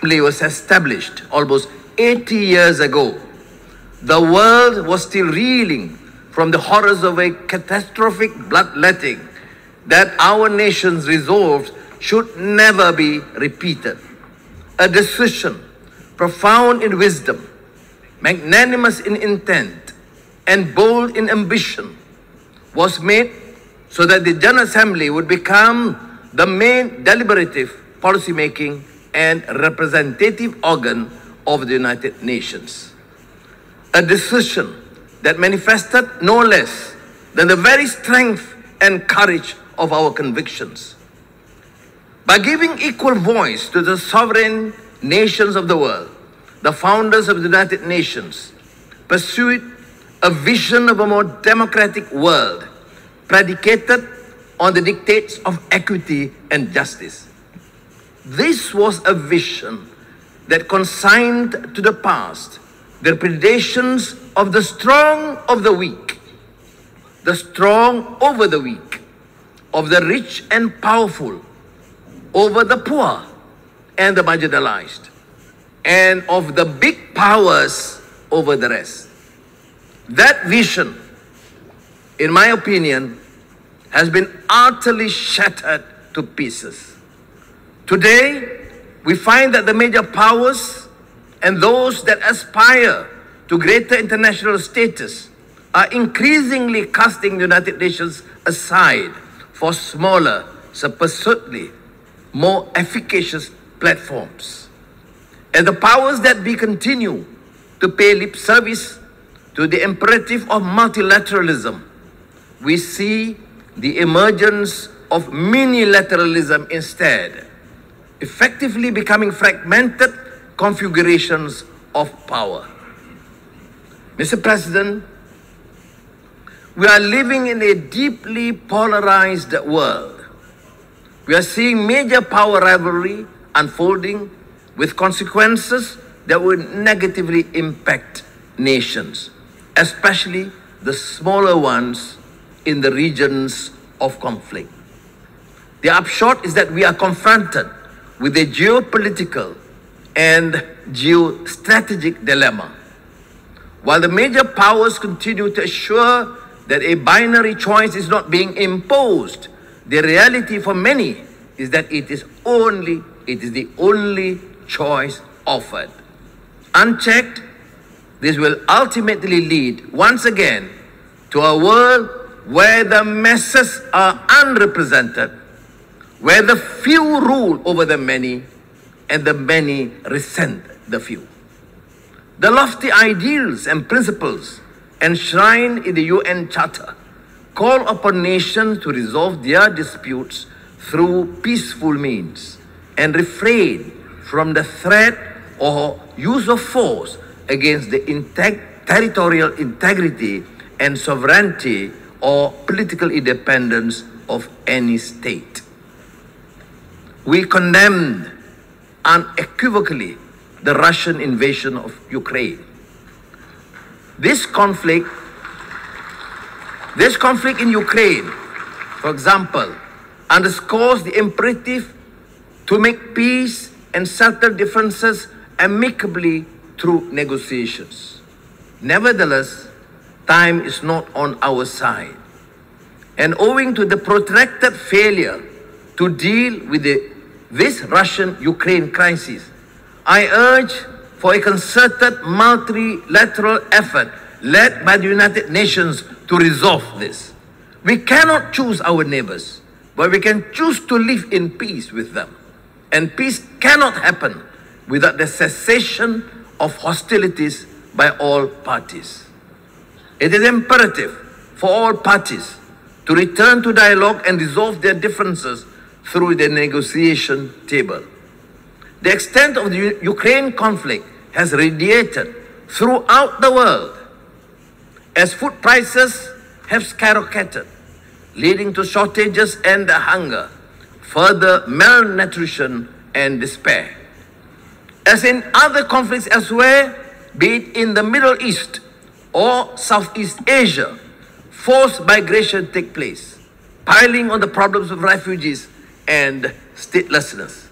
Assembly was established almost 80 years ago, the world was still reeling from the horrors of a catastrophic bloodletting that our nations resolved should never be repeated. A decision profound in wisdom, magnanimous in intent, and bold in ambition was made so that the General Assembly would become the main deliberative, policy-making, and representative organ of the United Nations. A decision that manifested no less than the very strength and courage of our convictions. By giving equal voice to the sovereign nations of the world, the founders of the United Nations pursued a vision of a more democratic world, predicated on the dictates of equity and justice. This was a vision that consigned to the past the predations of the strong of the weak, the strong over the weak, of the rich and powerful over the poor and the marginalized, and of the big powers over the rest. That vision, in my opinion, has been utterly shattered to pieces. Today, we find that the major powers and those that aspire to greater international status are increasingly casting the United Nations aside for smaller, supposedly more efficacious platforms. And the powers that be continue to pay lip service to the imperative of multilateralism, we see the emergence of minilateralism instead, effectively becoming fragmented configurations of power. Mr. President, we are living in a deeply polarized world. We are seeing major power rivalry unfolding with consequences that will negatively impact nations, especially the smaller ones in the regions of conflict. The upshot is that we are confronted with a geopolitical and geostrategic dilemma. While the major powers continue to assure that a binary choice is not being imposed, the reality for many is that it is the only choice offered. Unchecked, this will ultimately lead once again to a world where the masses are unrepresented, where the few rule over the many and the many resent the few. The lofty ideals and principles enshrined in the UN Charter call upon nations to resolve their disputes through peaceful means and refrain from the threat or use of force against the territorial integrity and sovereignty or political independence of any state. We condemned unequivocally the Russian invasion of Ukraine. This conflict in Ukraine, for example, underscores the imperative to make peace and settle differences amicably through negotiations. Nevertheless, time is not on our side. And owing to the protracted failure to deal with this Russian-Ukraine crisis, I urge for a concerted multilateral effort led by the United Nations to resolve this. We cannot choose our neighbors, but we can choose to live in peace with them. And peace cannot happen without the cessation of hostilities by all parties. It is imperative for all parties to return to dialogue and resolve their differences through the negotiation table. The extent of the Ukraine conflict has radiated throughout the world as food prices have skyrocketed, leading to shortages and hunger, further malnutrition and despair. As in other conflicts elsewhere, be it in the Middle East or Southeast Asia, forced migration take place, piling on the problems of refugees and statelessness.